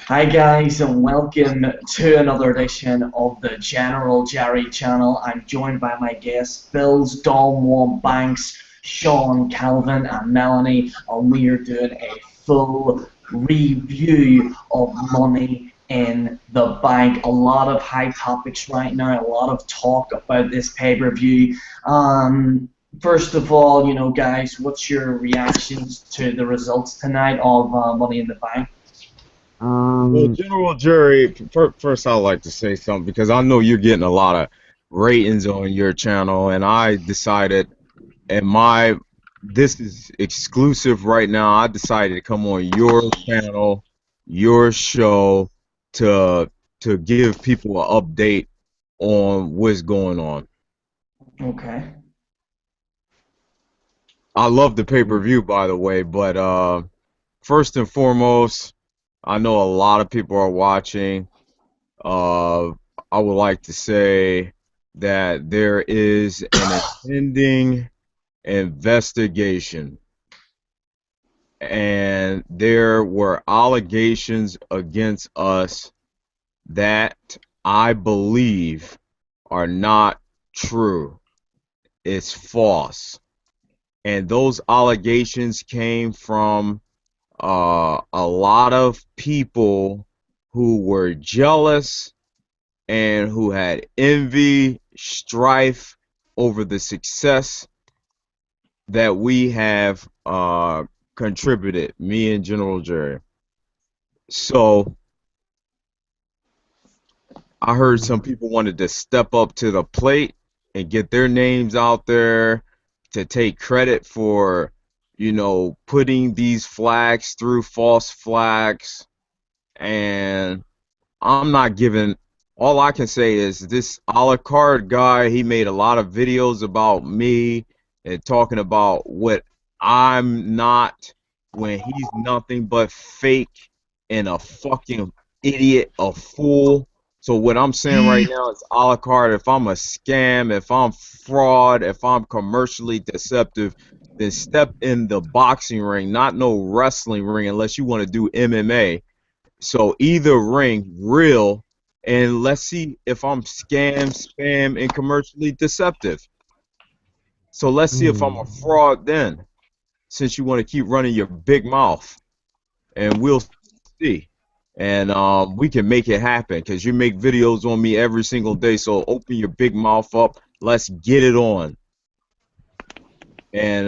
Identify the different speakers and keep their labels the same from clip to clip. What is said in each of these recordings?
Speaker 1: Hi guys, and welcome to another edition of the General Jerry channel. I'm joined by my guests Bills, Dalmore Banks, Sean Calvin and Melanie, and we are doing a full review of Money in the Bank. A lot of high topics right now, a lot of talk about this pay-per-view. First of all, guys, what's your reactions to the results tonight of Money in the Bank?
Speaker 2: Well, General Jerry, first I'd like to say something because I know you're getting a lot of ratings on your channel, and I decided, this is exclusive right now. I decided to come on your channel, your show, to give people an update on what's going on.
Speaker 1: Okay.
Speaker 2: I love the pay-per-view, by the way, but first and foremost, I know a lot of people are watching. I would like to say that there is an impending investigation, and there were allegations against us that I believe are not true. It's false. And those allegations came from a lot of people who were jealous and who had envy, strife over the success that we have contributed, me and General Jerry. So I heard some people wanted to step up to the plate and get their names out there to take credit for, putting these flags through false flags. And I'm not giving, all I can say is this a la carte guy, he made a lot of videos about me and talking about what I'm not, when he's nothing but fake and a fucking idiot, a fool. So what I'm saying right now is a la carte. If I'm a scam, if I'm fraud, if I'm commercially deceptive, then step in the boxing ring, not no wrestling ring unless you want to do MMA. So either ring, real, and let's see if I'm scam, spam, and commercially deceptive. So let's see if I'm a fraud then, since you want to keep running your big mouth, and we'll see. And we can make it happen because you make videos on me every single day. So open your big mouth up. Let's get it on. And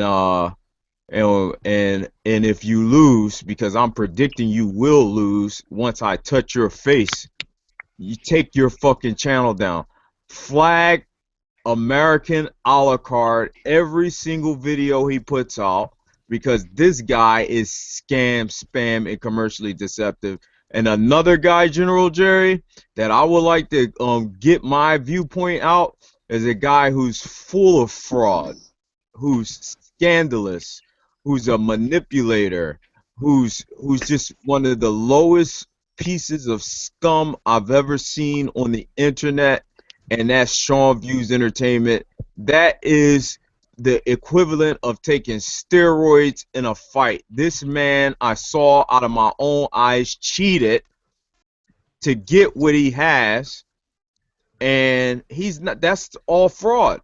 Speaker 2: if you lose, because I'm predicting you will lose once I touch your face, you take your fucking channel down. Flag American a la carte every single video he puts out, because this guy is scam, spam, and commercially deceptive. And another guy, General Jerry, that I would like to get my viewpoint out is a guy who's full of fraud, who's scandalous, who's a manipulator, who's just one of the lowest pieces of scum I've ever seen on the internet, and that's Sean Views Entertainment. That is the equivalent of taking steroids in a fight. This man, I saw out of my own eyes, cheated to get what he has, and he's not. That's all fraud.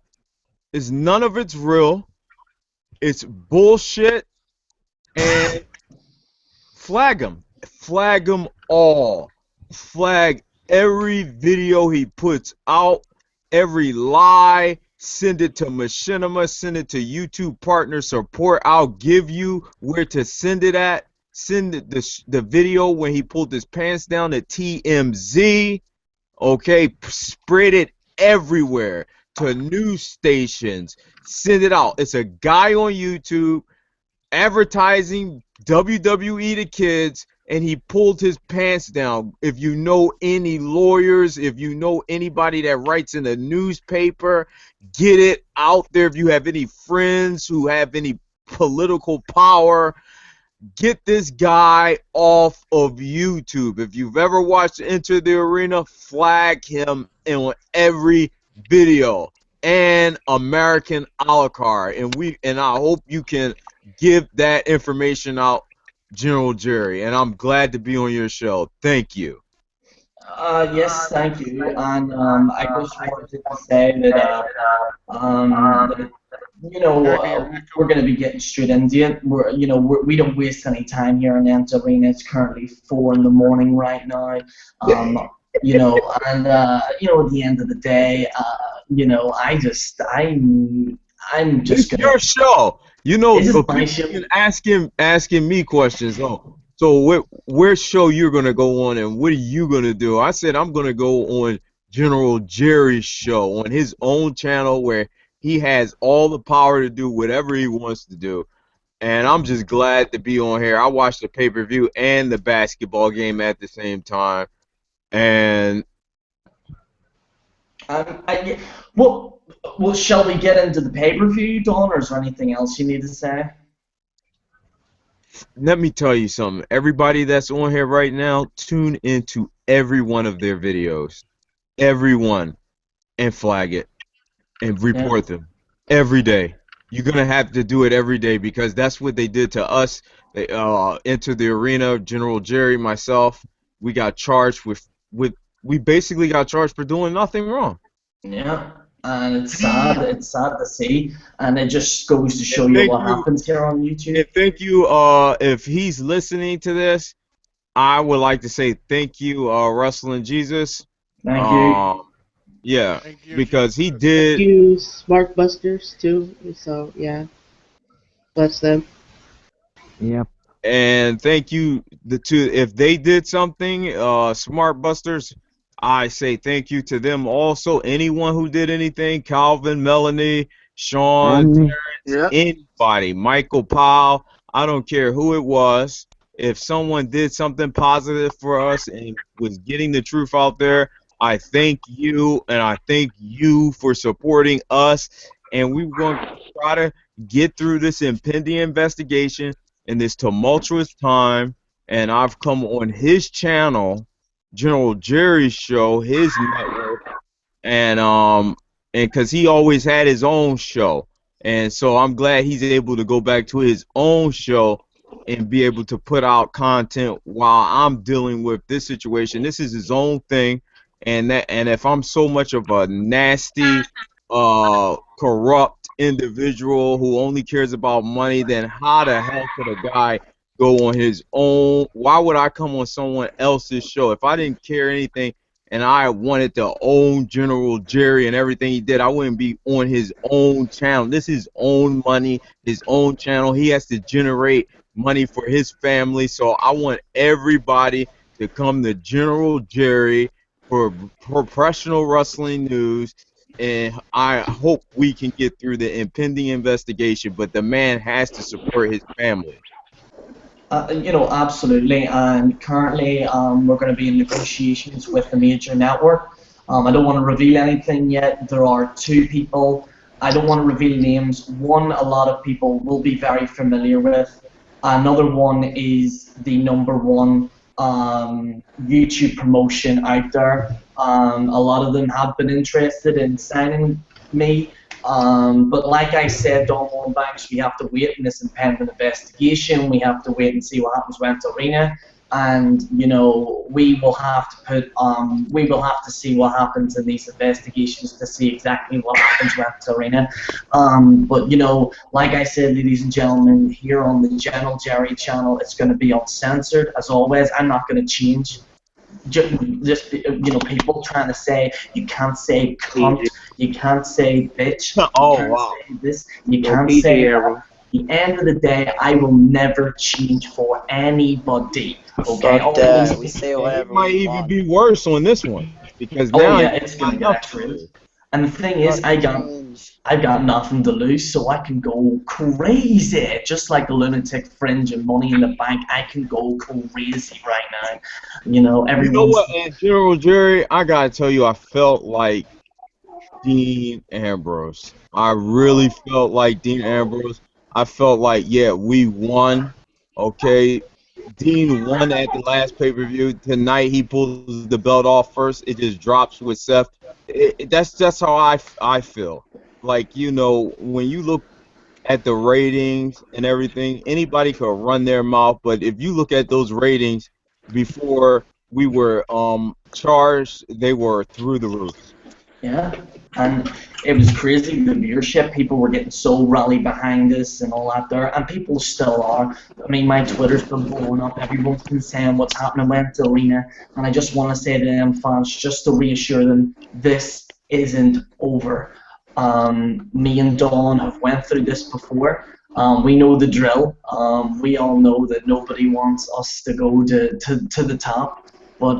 Speaker 2: None of it's real. It's bullshit. And flag him all. Flag every video he puts out, every lie. Send it to Machinima, send it to YouTube Partner Support. I'll give you where to send it at. Send the video when he pulled his pants down to TMZ. Okay, spread it everywhere to news stations. Send it out. It's a guy on YouTube advertising WWE to kids, and he pulled his pants down. If you know any lawyers, if you know anybody that writes in a newspaper, get it out there. If you have any friends who have any political power, get this guy off of YouTube. If you've ever watched Enter the Arena, flag him on every video. And American a la carte. And I hope you can give that information out General Jerry, and I'm glad to be on your show. Thank you.
Speaker 1: Yes, thank you. And I just wanted to say that we're going to be getting straight into it. We don't waste any time here in Ant Arena. It's currently 4 in the morning right now. Um, at the end of the day, I'm just
Speaker 2: It's
Speaker 1: gonna.
Speaker 2: your show.
Speaker 1: This is my
Speaker 2: People
Speaker 1: show.
Speaker 2: been asking me questions. Oh, so where show you're gonna go on, and what are you gonna do? I said I'm gonna go on General Jerry's show on his own channel where he has all the power to do whatever he wants to do. And I'm just glad to be on here. I watched the pay-per-view and the basketball game at the same time. And
Speaker 1: Well, shall we get into the pay-per-view, Don, or is there anything else you need to say?
Speaker 2: let me tell you something. Everybody that's on here right now, tune into every one of their videos. Everyone. And flag it. And
Speaker 1: Yeah.
Speaker 2: report them. Every day. You're going to have to do it every day because that's what they did to us. They entered the arena, General Jerry, myself. We got charged we basically got charged for doing nothing wrong.
Speaker 1: Yeah, and it's sad. It's sad to see, and it just goes to show
Speaker 2: And
Speaker 1: you
Speaker 2: thank
Speaker 1: what
Speaker 2: you.
Speaker 1: happens here on YouTube.
Speaker 2: And thank you. If he's listening to this, I would like to say thank you, Wrestling Jesus.
Speaker 1: Thank you.
Speaker 2: Yeah,
Speaker 3: Thank you,
Speaker 2: because he
Speaker 3: Jesus.
Speaker 2: did.
Speaker 4: You Smart Busters too. So yeah, bless them.
Speaker 5: Yep.
Speaker 2: And thank you the two. If they did something, Smart Busters, I say thank you to them also. Anyone who did anything, Calvin, Melanie, Sean,
Speaker 5: Only.
Speaker 3: Yep.
Speaker 2: anybody, Michael Powell, I don't care who it was. If someone did something positive for us and was getting the truth out there, I thank you, and I thank you for supporting us. And we're going to try to get through this impending investigation in this tumultuous time. And I've come on his channel, General Jerry's show, his network, and because he always had his own show. And so I'm glad he's able to go back to his own show and be able to put out content while I'm dealing with this situation. This is his own thing, and if I'm so much of a nasty, corrupt individual who only cares about money, then how the hell could a guy go on his own? Why would I come on someone else's show? If I didn't care anything and I wanted to own General Jerry and everything he did, I wouldn't be on his own channel. This is his own money, his own channel. He has to generate money for his family. So I want everybody to come to General Jerry for professional wrestling news. And I hope we can get through the impending investigation, but the man has to support his family.
Speaker 1: Absolutely. And currently, we're going to be in negotiations with the major network. I don't want to reveal anything yet. There are two people. I don't want to reveal names. One, a lot of people will be very familiar with. Another one is the #1 YouTube promotion out there. A lot of them have been interested in signing me. But like I said, Don Banks, we have to wait in this impending investigation. We have to wait and see what happens with Arena, and we will have to see what happens in these investigations to see exactly what happens with Arena. But like I said, ladies and gentlemen, here on the General Jerry channel, it's going to be uncensored as always. I'm not going to change. Just people trying to say you can't say cunt, you can't say bitch, you
Speaker 2: Oh,
Speaker 1: can't
Speaker 2: wow.
Speaker 1: say this, you can't say that.
Speaker 4: Arrow.
Speaker 1: At the end of the day, I will never change for anybody. Okay,
Speaker 6: Fuck
Speaker 1: all
Speaker 6: that.
Speaker 1: these
Speaker 6: We say
Speaker 1: people-
Speaker 2: It
Speaker 6: whatever
Speaker 2: might
Speaker 6: we
Speaker 2: even
Speaker 6: want.
Speaker 2: be worse on this one because
Speaker 1: Oh
Speaker 2: now
Speaker 1: yeah,
Speaker 2: you
Speaker 1: it's gonna
Speaker 2: got
Speaker 1: get
Speaker 2: nothing to
Speaker 1: worse.
Speaker 2: lose.
Speaker 1: And the thing is,
Speaker 6: Fucking change.
Speaker 1: I've got nothing to lose, so I can go crazy, just like a lunatic fringe and Money in the Bank. I can go crazy right now.
Speaker 2: You know
Speaker 1: Everyone's.
Speaker 2: what, and General Jerry, I gotta tell you, I felt like Dean Ambrose. I really felt like Dean Ambrose. I felt like, yeah, we won. Okay, Dean won at the last pay-per-view. Tonight he pulls the belt off first. It just drops with Seth. That's how I feel. Like, when you look at the ratings and everything, anybody could run their mouth. But if you look at those ratings before we were charged, they were through the roof.
Speaker 1: Yeah, and it was crazy, the viewership. People were getting so rallied behind us and all that there, and people still are. I mean, my Twitter's been blowing up. Everyone's been saying what's happening with the arena, and I just want to say to them fans, just to reassure them, this isn't over. Me and Dawn have went through this before. We know the drill. We all know that nobody wants us to go to the top. But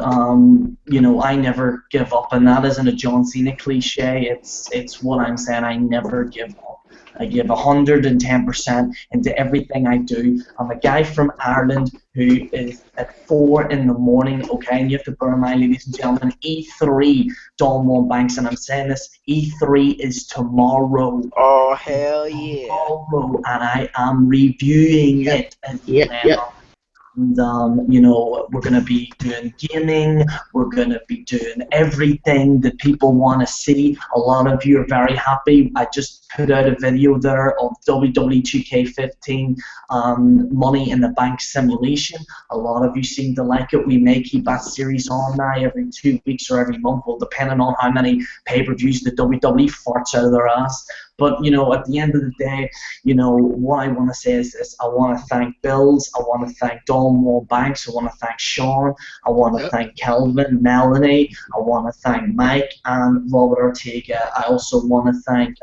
Speaker 1: you know, I never give up, and that isn't a John Cena cliche. It's what I'm saying. I never give up. I give 110% into everything I do. I'm a guy from Ireland who is at 4 in the morning, okay? And you have to bear in mind, ladies and gentlemen, E3, Don Banks, and I'm saying this, E3 is tomorrow.
Speaker 3: Oh, hell yeah.
Speaker 1: Tomorrow, and I am reviewing it.
Speaker 4: Yep.
Speaker 1: And you know, we're going to be doing gaming, we're going to be doing everything that people want to see. A lot of you are very happy. I just put out a video there of WWE 2K15 Money in the Bank simulation. A lot of you seem to like it. We may keep that series on now every 2 weeks or every month, well, depending on how many pay-per-views the WWE farts out of their ass. But, you know, at the end of the day, you know, what I want to say is this. I want to thank Bills. I want to thank Don Banks. I want to thank Sean. I want to thank Kelvin, Melanie. I want to thank Mike and Robert Ortega. I also want to thank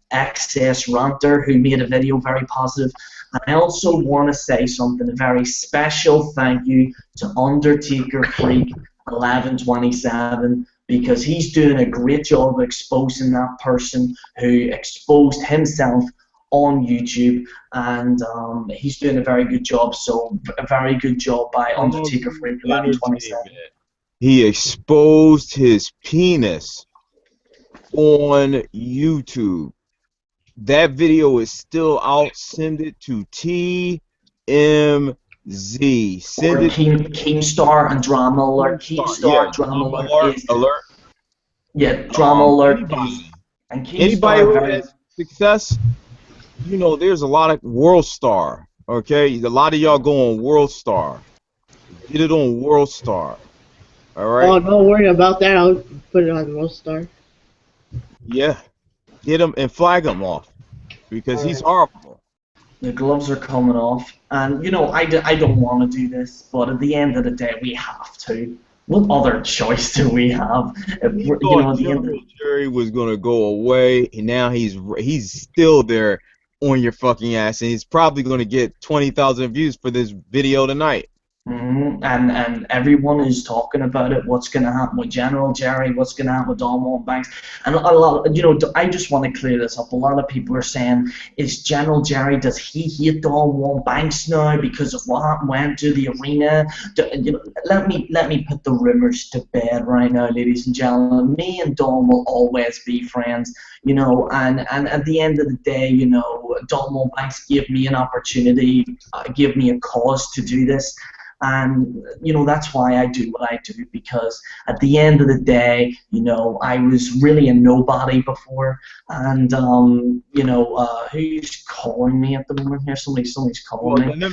Speaker 1: Excess Ranter, who made a video very positive. And I also want to say something, a very special thank you to Undertaker Freak 1127. Because he's doing a great job of exposing that person who exposed himself on YouTube, and he's doing a very good job. So a very good job by Undertaker Freak 1127.
Speaker 2: He exposed his penis on YouTube. That video is still out. Send it to TMZ. Send it
Speaker 1: Keemstar and Drama Alert. Keemstar, Drama Alert. Yeah, Drama Alert.
Speaker 2: Anybody who has success, you know, there's a lot of World Star. Okay, a lot of y'all go on World Star. Get it on World Star. All right.
Speaker 4: Oh, don't worry about that. I'll put it on World Star.
Speaker 2: Yeah, get him and flag him off because he's horrible.
Speaker 1: The gloves are coming off, and you know, I don't want to do this, but at the end of the day, we have to. What other choice do we have? You know, at the end of the
Speaker 2: Jerry was gonna go away, and now he's still there on your fucking ass, and he's probably gonna get 20,000 views for this video tonight.
Speaker 1: And everyone is talking about it. What's going to happen with General Jerry? What's going to happen with Don Banks? And a lot, you know, I just want to clear this up. A lot of people are saying, is General Jerry, does he hate Don Banks now because of what went to the arena? You know, let me put the rumors to bed right now, ladies and gentlemen. Me and Don will always be friends. You know, and at the end of the day, you know, Don Banks gave me an opportunity, gave me a cause to do this. And, you know, that's why I do what I do, because at the end of the day, you know, I was really a nobody before. And, you know, who's calling me at the moment here? Somebody's calling me.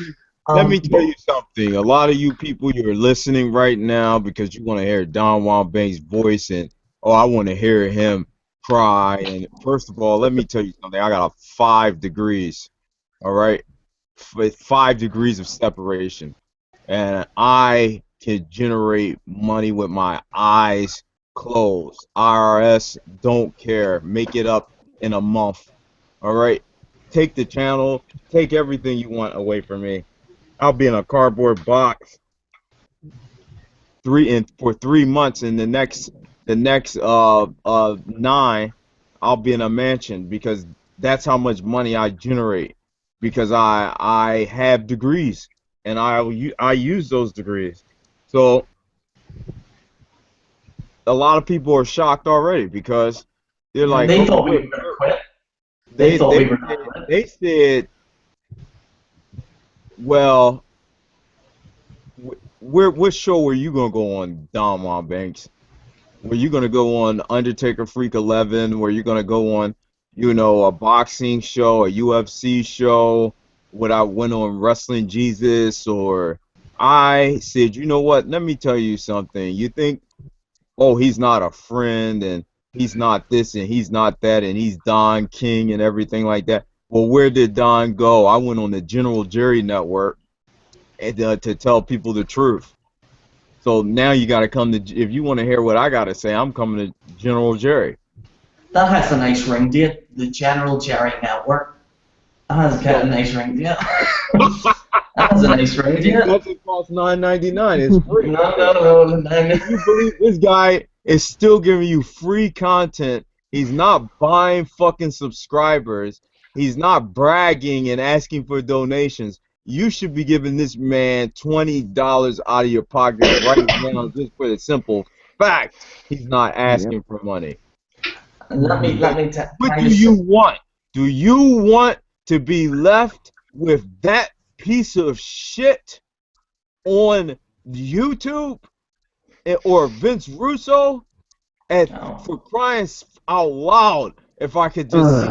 Speaker 2: Let me tell you something. A lot of you people, you're listening right now because you want to hear Don Juan Banks' voice and, oh, I want to hear him cry. And first of all, let me tell you something. I got 5 degrees, all right? 5 degrees of separation. And I can generate money with my eyes closed. IRS don't care. Make it up in a month. All right? Take the channel. Take everything you want away from me. I'll be in a cardboard box for 3 months, and the next 9, I'll be in a mansion, because that's how much money I generate, because I have degrees. And I use those degrees. So a lot of people are shocked already because they're like,
Speaker 1: they thought we were going to quit. They thought we were going to quit.
Speaker 2: They said, well, what show were you going to go on, Don Juan Banks? Were you going to go on Undertaker Freak 11? Were you going to go on you know, a boxing show, a UFC show, when I went on Wrestling Jesus, or I said, you know what, let me tell you something. You think, oh, he's not a friend and he's not this and he's not that and he's Don King and everything like that. Well, where did Don go? I went on the General Jerry Network and, to tell people the truth. So now you got to come to, if you want to hear what I got to say, I'm coming to General Jerry.
Speaker 1: That has a nice ring to it. The General Jerry Network. That has got a nice ring to it. That has a nice ring to it.
Speaker 2: Doesn't cost $9.99. It's free.
Speaker 1: No.
Speaker 2: You believe this guy is still giving you free content? He's not buying fucking subscribers. He's not bragging and asking for donations. You should be giving this man $20 out of your pocket right now, just for the simple fact he's not asking for money.
Speaker 1: Let me
Speaker 2: What do you want? Do you want to be left with that piece of shit on YouTube or Vince Russo? And for crying out loud, if I could just see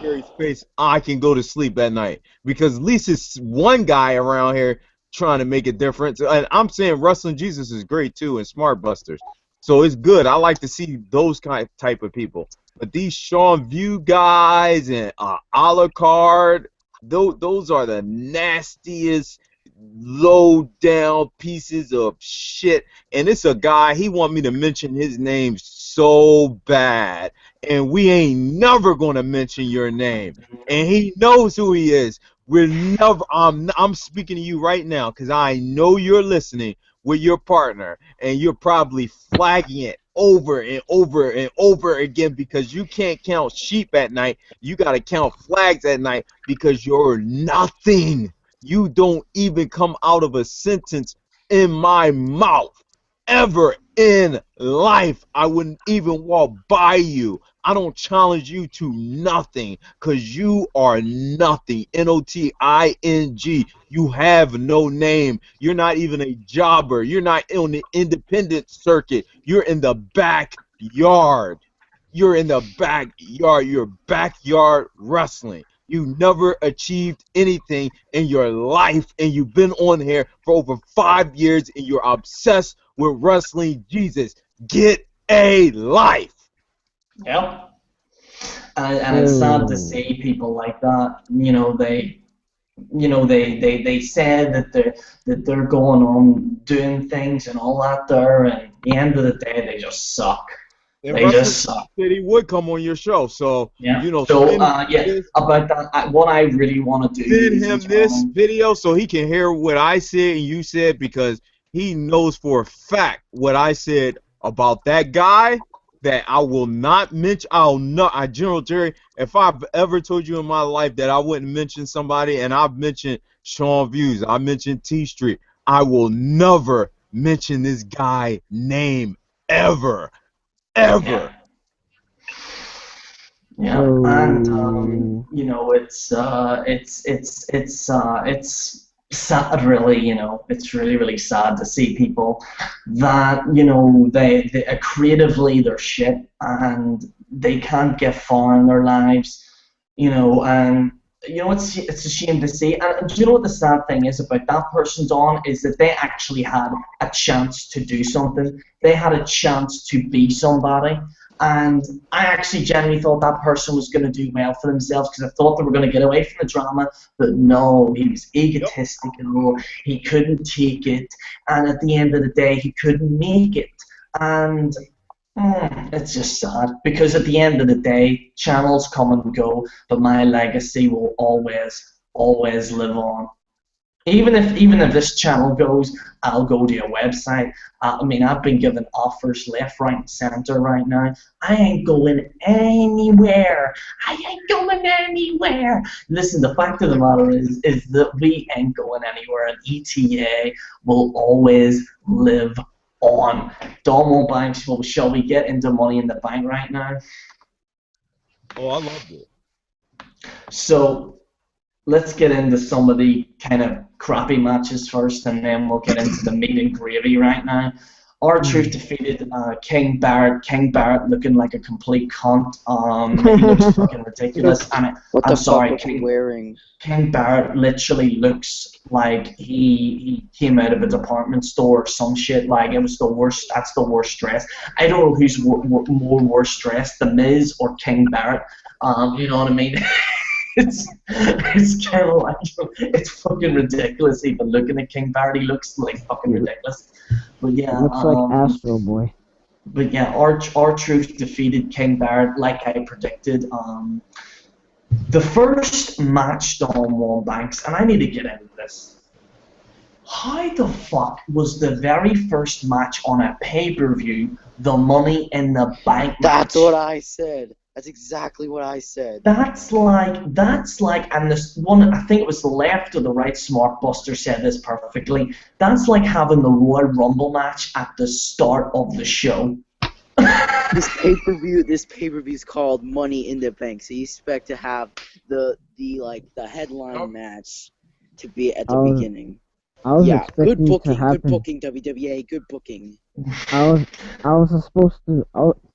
Speaker 2: Gary's face, I can go to sleep at night, because at least it's one guy around here trying to make a difference. And I'm saying Wrestling Jesus is great too, and Smart Busters. So it's good. I like to see those type of people. But these Sean View guys and Undercard, those are the nastiest, low down pieces of shit. And it's a guy, he want me to mention his name so bad, and we ain't never gonna mention your name. And he knows who he is. We're never. I'm speaking to you right now because I know you're listening with your partner, and you're probably flagging it over and over and over again because you can't count sheep at night. You gotta count flags at night because you're nothing. You don't even come out of a sentence in my mouth ever in life. I wouldn't even walk by you. I don't challenge you to nothing because you are nothing. Noting. You have no name. You're not even a jobber. You're not on the independent circuit. You're in the backyard. You're in the backyard. You're backyard wrestling. You never achieved anything in your life, and you've been on here for over 5 years, and you're obsessed with Wrestling Jesus. Get a life.
Speaker 1: Yep. And it's sad to see people like that. They said that they're going on doing things and all that there, and at the end of the day, they just suck. They just suck.
Speaker 2: Said he would come on your show, so
Speaker 1: yeah. About that, what I really want to do
Speaker 2: is send him this video so he can hear what I said and you said, because he knows for a fact what I said about that guy. That I will not mention. General Jerry, if I've ever told you in my life that I wouldn't mention somebody, and I've mentioned Sean Views, I mentioned T Street, I will never mention this guy name ever. Yeah,
Speaker 1: and it's sad, really. It's really sad to see people that they creatively they're shit and they can't get far in their lives, and it's a shame to see. And do you know what the sad thing is about that person, Don, is that they actually had a chance to do something. They had a chance to be somebody. And I actually genuinely thought that person was going to do well for themselves because I thought they were going to get away from the drama. But no, he was egotistical. He couldn't take it. And at the end of the day, he couldn't make it. And it's just sad because at the end of the day, channels come and go, but my legacy will always live on. Even if this channel goes, I'll go to your website. I've been given offers left, right, and center right now. I ain't going anywhere. Listen, the fact of the matter is that we ain't going anywhere, and ETA will always live on. Don Banks, shall we get into Money in the Bank right now?
Speaker 2: Oh, I loved it.
Speaker 1: So let's get into some of the kind of crappy matches first, and then we'll get into the meat and gravy right now. R-Truth defeated King Barrett. King Barrett looking like a complete cunt. He looks fucking ridiculous. And
Speaker 3: What
Speaker 1: I'm
Speaker 3: the
Speaker 1: sorry,
Speaker 3: fuck was he wearing?
Speaker 1: King Barrett literally looks like he came out of a department store or some shit. Like, it was the worst. That's the worst dress. I don't know who's more worst dressed, The Miz or King Barrett. You know what I mean? It's kind of like, it's fucking ridiculous even looking at King Barrett. He looks like fucking ridiculous. But yeah,
Speaker 5: It looks like Astro Boy.
Speaker 1: But yeah, R-Truth defeated King Barrett like I predicted. The first match Don Banks, and I need to get into this. How the fuck was the very first match on a pay-per-view the Money in the Bank match?
Speaker 3: That's what I said. That's exactly what I said.
Speaker 1: That's like, and this one, I think it was the left or the right, Smart Buster said this perfectly. That's like having the Royal Rumble match at the start of the show.
Speaker 3: This pay-per-view is called Money in the Bank, so you expect to have the headline match to be at the beginning.
Speaker 5: I was
Speaker 3: Yeah, good
Speaker 5: expecting
Speaker 3: booking,
Speaker 5: to happen.
Speaker 3: good booking, WWE, good booking.
Speaker 5: I was supposed to.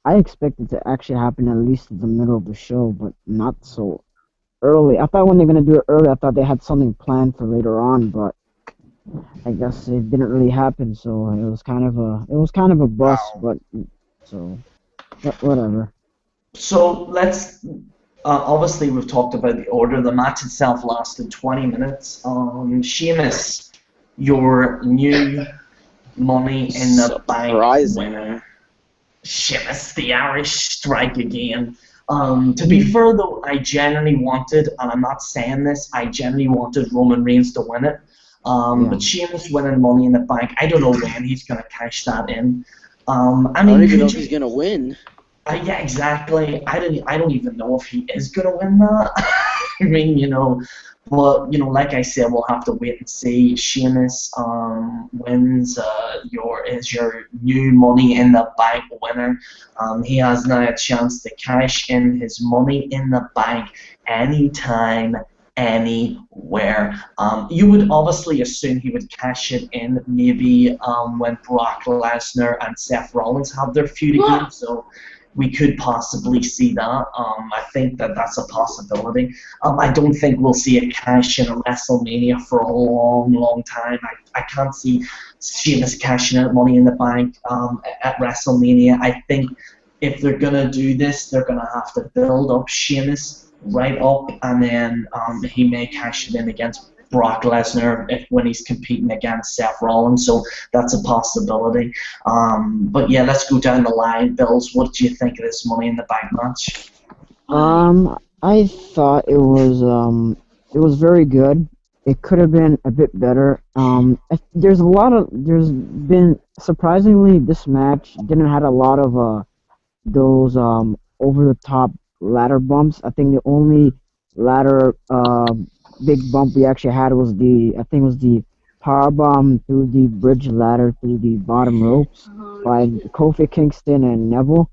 Speaker 5: I expected to actually happen at least in the middle of the show, but not so early. I thought when they're gonna do it early, I thought they had something planned for later on, but I guess it didn't really happen. So it was kind of a bust, but whatever.
Speaker 1: So let's. Obviously, we've talked about the order. The match itself lasted 20 minutes. Sheamus, your new Money in the Bank winner. Sheamus, the Irish strike again. To be fair, though, I genuinely wanted, and I'm not saying this, I genuinely wanted Roman Reigns to win it. But Sheamus winning Money in the Bank, I don't know when he's going to cash that in. I don't
Speaker 3: even know if he's going to win.
Speaker 1: Yeah, exactly. I don't even know if he is going to win that. I mean, but, like I said, we'll have to wait and see. Sheamus wins your new Money in the Bank winner. He has now a chance to cash in his Money in the Bank anytime, anywhere. You would obviously assume he would cash it in maybe when Brock Lesnar and Seth Rollins have their feud again. So we could possibly see that. I think that's a possibility. I don't think we'll see a cash in at WrestleMania for a long, long time. I can't see Sheamus cashing out Money in the Bank at WrestleMania. I think if they're going to do this, they're going to have to build up Sheamus right up, and then he may cash it in against Brock Lesnar when he's competing against Seth Rollins, so that's a possibility. But yeah, let's go down the line. Bills, what do you think of this Money in the Bank match?
Speaker 5: I thought it was very good. It could have been a bit better. There's been surprisingly, this match didn't have a lot of those over the top ladder bumps. I think the only ladder big bump we actually had was the power bomb through the bridge ladder through the bottom ropes by Kofi Kingston and Neville,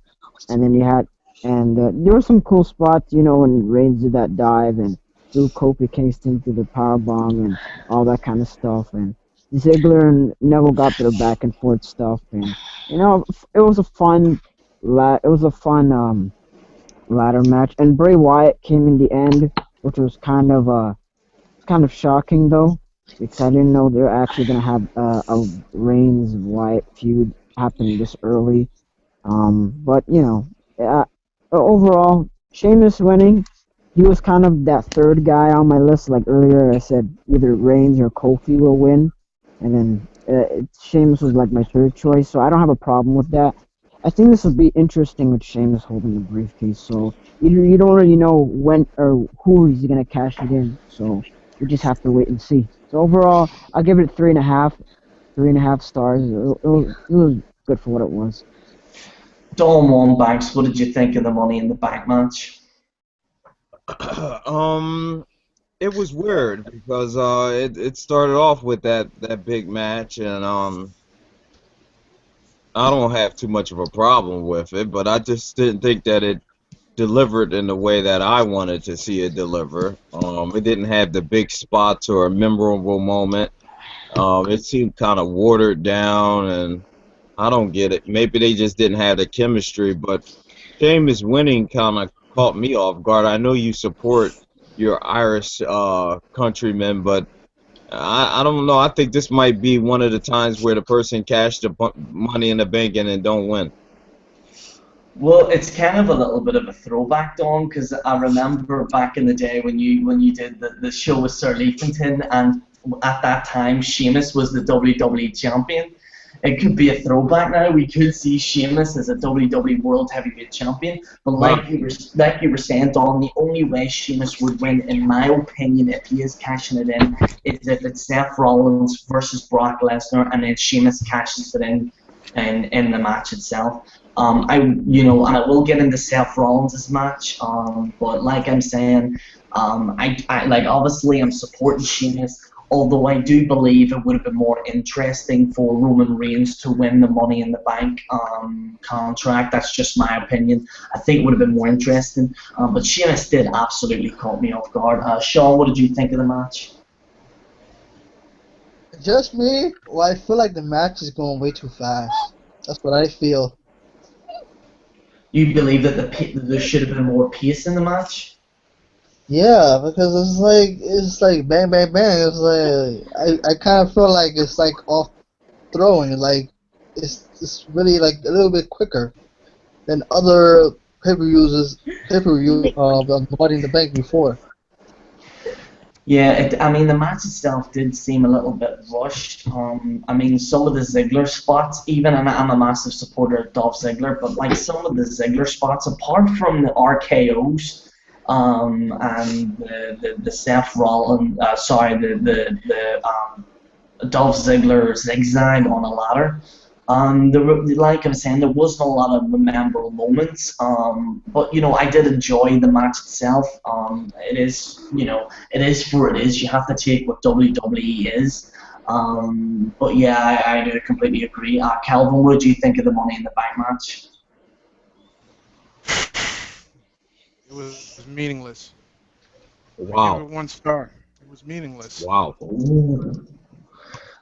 Speaker 5: and then there were some cool spots, when Reigns did that dive and threw Kofi Kingston through the power bomb and all that kind of stuff, and Ziggler and Neville got their back and forth stuff, and it was a fun ladder match, and Bray Wyatt came in the end, which was kind of shocking though, because I didn't know they're actually gonna have a Reigns Wyatt feud happen this early. But overall, Sheamus winning. He was kind of that third guy on my list. Like earlier, I said either Reigns or Kofi will win, and then Sheamus was like my third choice. So I don't have a problem with that. I think this will be interesting with Sheamus holding the briefcase. So you don't really know when or who he's gonna cash it in. So we just have to wait and see. So overall, I'll give it 3.5 stars. It was good for what it was.
Speaker 1: Don Banks, what did you think of the Money in the Bank match?
Speaker 2: It was weird because it started off with that big match, and I don't have too much of a problem with it, but I just didn't think that it delivered in the way that I wanted to see it deliver. It didn't have the big spots or a memorable moment. It seemed kind of watered down, and I don't get it. Maybe they just didn't have the chemistry, but Sheamus winning kind of caught me off guard. I know you support your Irish countrymen, but I don't know. I think this might be one of the times where the person cashed the money in the bank and then don't win.
Speaker 1: Well, it's kind of a little bit of a throwback, Don, because I remember back in the day when you did the show with Sir Leafington, and at that time Sheamus was the WWE champion. It could be a throwback now. We could see Sheamus as a WWE World Heavyweight Champion, but like you were saying, Don, the only way Sheamus would win, in my opinion, if he is cashing it in, is if it's Seth Rollins versus Brock Lesnar, and then Sheamus cashes it in the match itself. And I will get into Seth Rollins' match, but like I'm saying, I like, obviously I'm supporting Sheamus. Although I do believe it would have been more interesting for Roman Reigns to win the Money in the Bank contract. That's just my opinion. I think it would have been more interesting. But Sheamus did absolutely caught me off guard. Sean, what did you think of the match?
Speaker 6: Just me? Well, I feel like the match is going way too fast. That's what I feel.
Speaker 1: You believe that there should have been more pace in the match?
Speaker 6: Yeah, because it's like bang, bang, bang. It's like I kind of feel like it's like off throwing. Like it's really like a little bit quicker than other pay-per-views the Money in the Bank before.
Speaker 1: Yeah, I mean, the match itself did seem a little bit rushed. I mean, some of the Ziggler spots, even, and I'm a massive supporter of Dolph Ziggler, but like some of the Ziggler spots, apart from the RKOs, and the Seth Rollins, Dolph Ziggler zigzag on a ladder. Like I'm saying, there wasn't a lot of memorable moments. But I did enjoy the match itself. It is for it is. You have to take what WWE is. But yeah, I do completely agree. Calvin, what did you think of the Money in the Bank match?
Speaker 7: It was meaningless.
Speaker 2: Wow.
Speaker 7: I give it 1 star. It was meaningless.
Speaker 2: Wow.
Speaker 1: Ooh.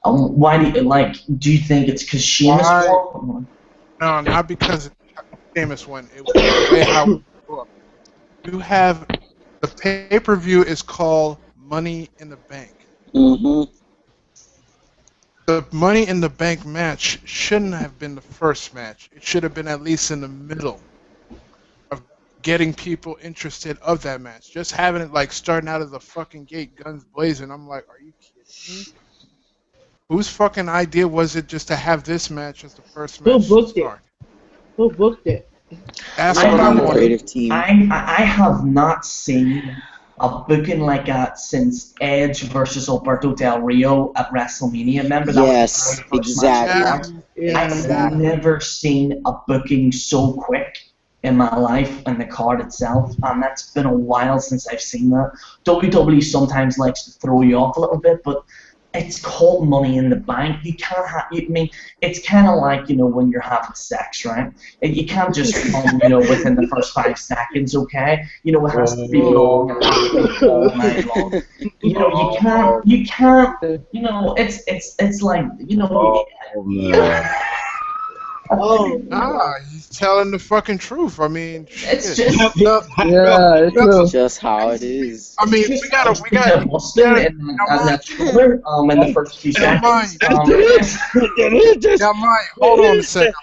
Speaker 1: Why do you think it's because Sheamus won?
Speaker 7: No, not because Sheamus won. It was the way how it was. You have the pay-per-view is called Money in the Bank.
Speaker 3: Mm-hmm.
Speaker 7: The Money in the Bank match shouldn't have been the first match. It should have been at least in the middle of getting people interested of that match. Just having it like starting out of the fucking gate, guns blazing. I'm like, are you kidding me? Whose fucking idea was it just to have this match as the first match to start?
Speaker 4: Who booked it?
Speaker 7: That's what I wanted.
Speaker 1: I have not seen a booking like that since Edge versus Alberto Del Rio at WrestleMania. Remember that?
Speaker 3: Yes,
Speaker 1: was the first
Speaker 3: exactly.
Speaker 1: match? I've never seen a booking so quick in my life, and the card itself, and that's been a while since I've seen that. WWE sometimes likes to throw you off a little bit, but it's called Money in the Bank. You can't have. I mean, it's kind of like when you're having sex, right? You can't just come, within the first 5 seconds. Okay, it has to be long and it has to be all night long. You can't. It's like
Speaker 7: He's telling the fucking truth. I mean,
Speaker 1: it's
Speaker 7: shit.
Speaker 1: just
Speaker 3: It's just how it is.
Speaker 7: I mean, we got
Speaker 1: in the first few seconds.
Speaker 7: Now, Mike, hold on a second.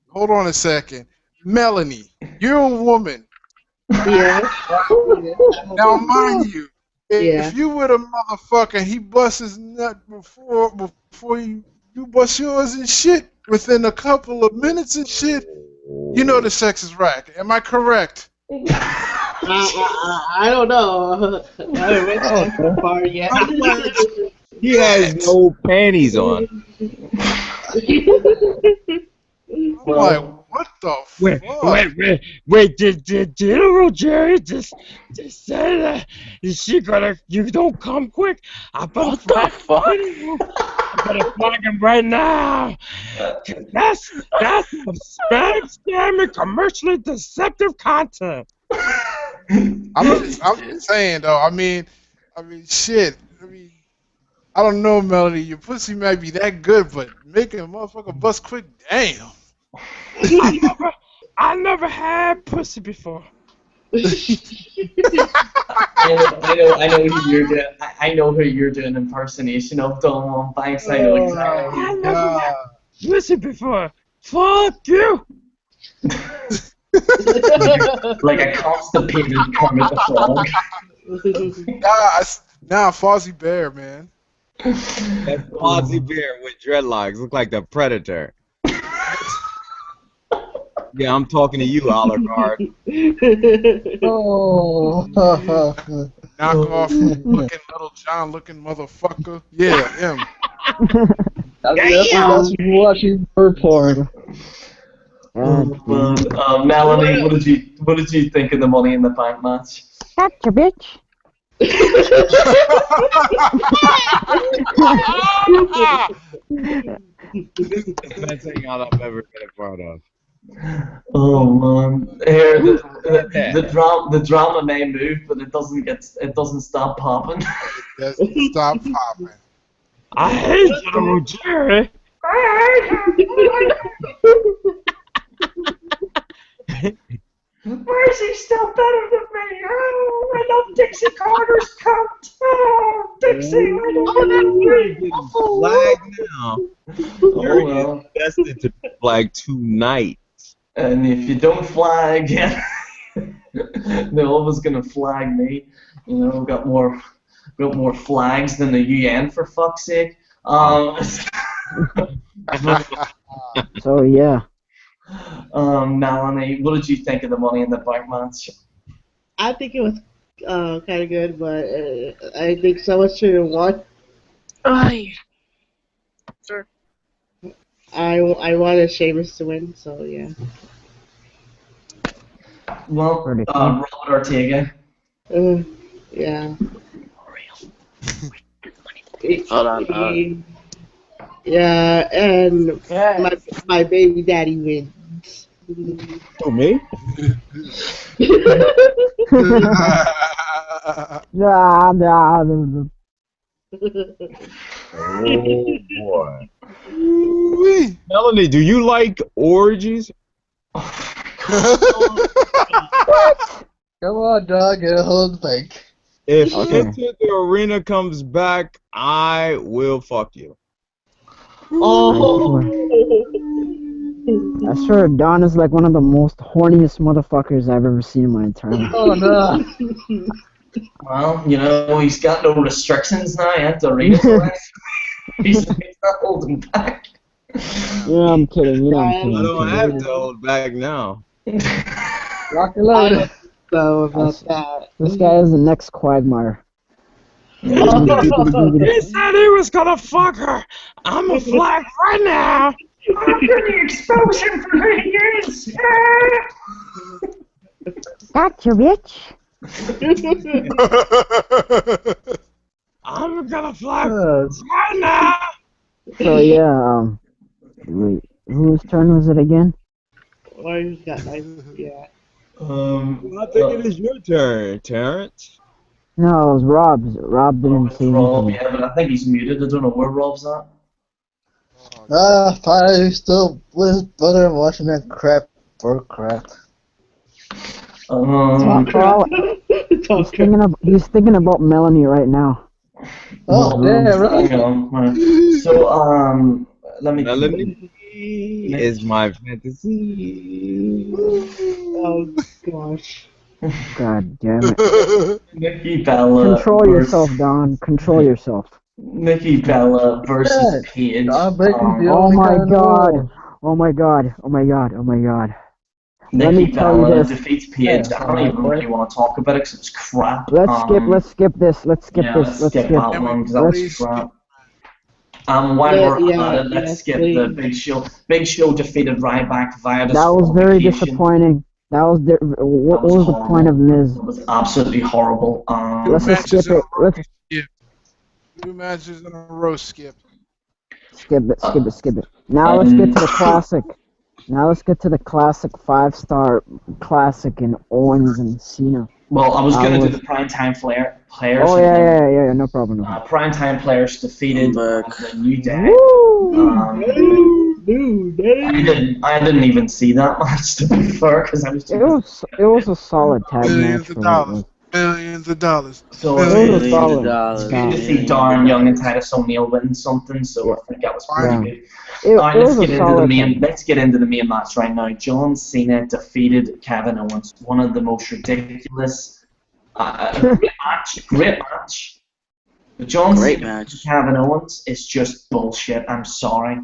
Speaker 7: Hold on a second. Melanie, you're a woman.
Speaker 4: Yeah.
Speaker 7: Now, mind you, if you were the motherfucker, he busts his nut before you bust yours and shit within a couple of minutes and shit, the sex is right. Am I correct?
Speaker 4: I don't know. I haven't read that so far yet.
Speaker 2: He has no panties on.
Speaker 7: I'm like, what the fuck?
Speaker 2: Wait, did General Jerry just say that you don't come quick? I better flag him right now. That's spam, and commercially deceptive content.
Speaker 7: I'm just saying though. I mean, shit. I don't know, Melody. Your pussy might be that good, but making a motherfucker bust quick, damn.
Speaker 8: I never had pussy before.
Speaker 1: I know who you're doing. I know who you're doing impersonation of, Don Banks. I know exactly.
Speaker 8: I never had pussy before. Fuck you.
Speaker 1: Like a constipated Kermit the Frog.
Speaker 7: Nah, Fozzie Bear, man.
Speaker 2: That Fozzie Bear with dreadlocks look like the Predator. Yeah, I'm talking to you, Undercard.
Speaker 6: Oh.
Speaker 7: Knock off looking Little John looking motherfucker. Yeah, him.
Speaker 6: That's watching her porn.
Speaker 1: Melanie, what did you think of the Money in the Bank match?
Speaker 5: Gotcha, bitch.
Speaker 2: This is the best thing I've ever been a part of.
Speaker 1: Oh man, here the drama may move, but it doesn't stop popping.
Speaker 7: It doesn't stop popping.
Speaker 8: I hate General Jerry. Why is he still better than me? Oh, I love Dixie Carter's coat. Oh, Dixie, I love that.
Speaker 2: Flag now. You're
Speaker 1: well.
Speaker 2: destined to flag tonight.
Speaker 1: And if you don't flag, they're always gonna flag me. You know, got more flags than the UN, for fuck's sake.
Speaker 5: So yeah.
Speaker 1: Melanie, what did you think of the Money in the Bank match?
Speaker 4: I think it was kind of good, but I think someone should have won.
Speaker 8: Sure.
Speaker 4: I wanted Sheamus to win, so yeah.
Speaker 1: Well, Robert Ortega.
Speaker 4: Yeah.
Speaker 8: Hold on.
Speaker 4: Yeah, and my baby daddy wins.
Speaker 2: Oh, me? Oh, boy. Melanie, do you like orgies?
Speaker 6: Come on, dog, get a hold of the bank.
Speaker 2: If Into the Arena comes back, I will fuck you.
Speaker 4: Oh.
Speaker 5: I swear, Don is like one of the most horniest motherfuckers I've ever seen in my entire life.
Speaker 6: Oh no.
Speaker 1: Well, you know, he's got no restrictions now at the arena. he's not holding back.
Speaker 5: Yeah, I'm kidding. You know, I'm
Speaker 2: I
Speaker 5: kidding.
Speaker 2: don't have to hold back now.
Speaker 6: Rock and load.
Speaker 4: So about that.
Speaker 5: This guy is the next Quagmire.
Speaker 8: He said he was gonna fuck her. I'm a flag right now. I'm gonna expose him for who he is.
Speaker 5: Gotcha, bitch.
Speaker 8: I'm gonna flag right now.
Speaker 5: So yeah, wait, whose turn was it again?
Speaker 4: Or he's got nice, yeah.
Speaker 2: I think it is your turn, Terrence.
Speaker 5: No, it was Rob's. Rob didn't say
Speaker 1: Rob,
Speaker 5: anything.
Speaker 1: yeah, but I think he's muted. I don't know where Rob's at.
Speaker 6: I still was better watching that crap for crap.
Speaker 5: He's thinking about Melanie right now.
Speaker 6: Oh, yeah, right.
Speaker 1: Hang on, right. So, let me.
Speaker 2: Melanie is my fantasy.
Speaker 4: Oh gosh.
Speaker 5: God damn it.
Speaker 1: Nikki Bella.
Speaker 5: Control yourself, Don. Control yourself.
Speaker 1: Nikki Bella versus Paige.
Speaker 6: I'm breaking the
Speaker 5: Oh
Speaker 6: only
Speaker 5: my
Speaker 6: kind of
Speaker 5: god.
Speaker 6: rule.
Speaker 5: Oh my god. Oh my god. Oh my god. Let
Speaker 1: Nikki
Speaker 5: me tell you
Speaker 1: Bella
Speaker 5: this.
Speaker 1: defeats Paige. I don't even really want to talk about it because it's crap.
Speaker 5: Let's skip this. Let's skip
Speaker 1: Yeah,
Speaker 5: this.
Speaker 1: let's
Speaker 5: Let's
Speaker 1: skip
Speaker 5: skip.
Speaker 1: that one because that was crap. While we're at it, let's skip the Big Show. Big Show defeated Ryback via
Speaker 5: That was very disappointing. That was what was the point of Miz?
Speaker 1: It was absolutely horrible.
Speaker 5: Let's just skip it. Let's
Speaker 7: 2 matches in a row, skip.
Speaker 5: skip it. Now let's get to the classic. Now let's get to the classic 5-star classic in Owens and Cena.
Speaker 1: Well, I was
Speaker 5: I
Speaker 1: going to do
Speaker 5: was.
Speaker 1: the primetime players.
Speaker 5: Oh
Speaker 1: And then
Speaker 5: yeah. No problem. No problem.
Speaker 1: primetime players defeated the New Day.
Speaker 5: Woo!
Speaker 1: I didn't even see that match, to be fair, because I was too busy.
Speaker 5: It was a solid tag match
Speaker 7: Billions of
Speaker 5: for what it
Speaker 7: dollars.
Speaker 5: was.
Speaker 7: Billions of dollars.
Speaker 1: So
Speaker 5: It was a
Speaker 7: Billions.
Speaker 5: solid.
Speaker 1: it's good to see Darren Young and Titus O'Neil win something. So I think that was pretty
Speaker 5: Yeah.
Speaker 1: good. All right,
Speaker 5: It
Speaker 1: let's
Speaker 5: was a
Speaker 1: get into the
Speaker 5: solid
Speaker 1: main.
Speaker 5: tag.
Speaker 1: Let's get into the main match right now. John Cena defeated Kevin Owens. One of the most ridiculous. Great match. But John
Speaker 3: Great
Speaker 1: Cena
Speaker 3: match.
Speaker 1: and Kevin Owens is just bullshit. I'm sorry,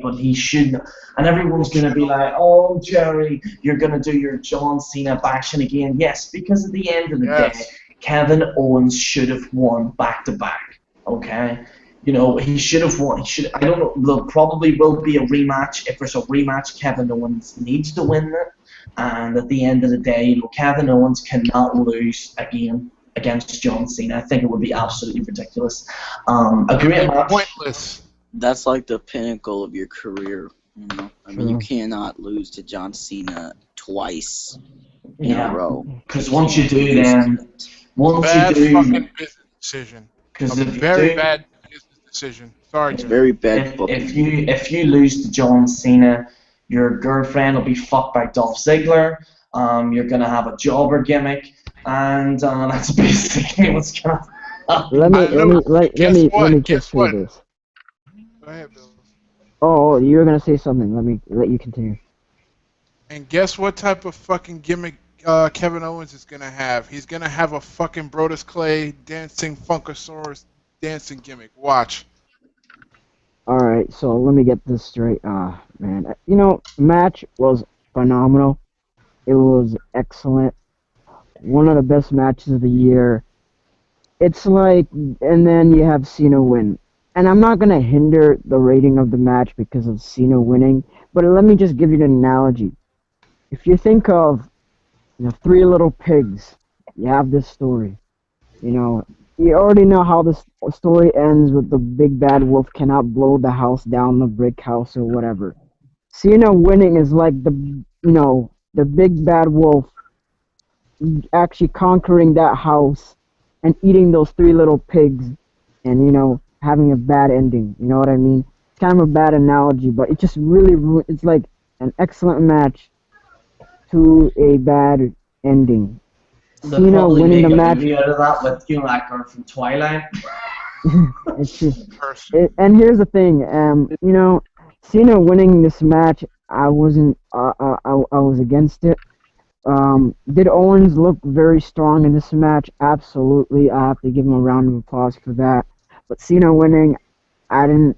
Speaker 1: but he shouldn't. And everyone's going to be like, oh, Jerry, you're going to do your John Cena bashing again. Yes, because at the end of the day, Kevin Owens should have won back-to-back. Okay? You know, he should have won. I don't know. There probably will be a rematch. If there's a rematch, Kevin Owens needs to win it. And at the end of the day, you know, Kevin Owens cannot lose again against John Cena. I think it would be absolutely ridiculous. A great match.
Speaker 7: Pointless.
Speaker 3: That's like the pinnacle of your career. You know, I mean, you cannot lose to John Cena twice in a row.
Speaker 1: Because once you do, then
Speaker 7: Bad fucking business decision.
Speaker 1: Because
Speaker 7: A very bad business decision. Sorry, Jerry.
Speaker 3: Very bad.
Speaker 1: if you lose to John Cena, your girlfriend will be fucked by Dolph Ziggler. You're gonna have a jobber gimmick, and that's basically what's gonna happen.
Speaker 5: Let me
Speaker 7: Guess
Speaker 5: just say
Speaker 7: what?
Speaker 5: this.
Speaker 7: Go ahead, Bill.
Speaker 5: Oh, you were gonna say something. Let you continue.
Speaker 7: And guess what type of fucking gimmick Kevin Owens is gonna have? He's gonna have a fucking Brodus Clay dancing Funkasaurus dancing gimmick. Watch.
Speaker 5: All right, so let me get this straight. Man, you know, match was phenomenal. It was excellent. One of the best matches of the year. It's like, and then you have Cena win. And I'm not gonna hinder the rating of the match because of Cena winning, but let me just give you an analogy. If you think of, you know, Three Little Pigs, you have this story. You know, you already know how this story ends with the big bad wolf cannot blow the house down, the brick house or whatever. Cena winning is like the big bad wolf actually conquering that house and eating those three little pigs and, you know, having a bad ending. You know what I mean? It's kind of a bad analogy, but it just really, it's like an excellent match to a bad ending.
Speaker 1: They'll
Speaker 5: Cena
Speaker 1: probably
Speaker 5: winning
Speaker 1: make
Speaker 5: the
Speaker 1: a
Speaker 5: match.
Speaker 1: movie out of that with, you know, that girl from Twilight.
Speaker 5: It's just, and here's the thing, you know, Cena winning this match, I wasn't, I was against it. Did Owens look very strong in this match? Absolutely. I have to give him a round of applause for that. But Cena winning, I don't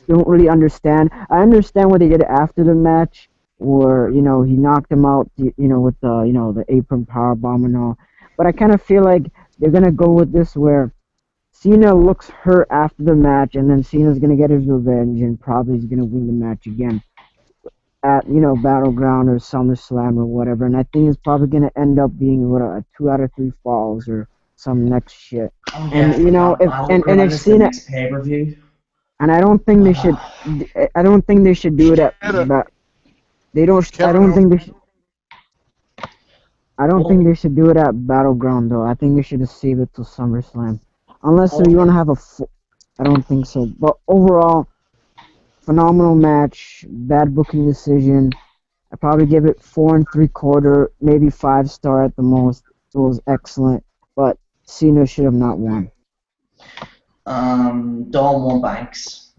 Speaker 5: really understand. I understand what they did after the match, where, you know, he knocked him out, you know, with the, you know, the apron powerbomb and all. But I kind of feel like they're gonna go with this where Cena looks hurt after the match, and then Cena's gonna get his revenge, and probably he's gonna win the match again at, you know, Battleground or SummerSlam or whatever. And I think it's probably gonna end up being what, a 2 out of 3 falls or some next shit.
Speaker 1: Oh, yeah,
Speaker 5: And you know, if Cena,
Speaker 1: pay-per-view.
Speaker 5: and I don't think they should. I don't think they should do it at. They don't. I don't think they should. I don't think they should do it at Battleground though. I think they should just save it till SummerSlam, unless you want to have a. I don't think so. But overall, phenomenal match. Bad booking decision. I probably give it 4 3/4, maybe 5-star at the most. It was excellent, but Cena should have not won.
Speaker 1: Dawn Banks.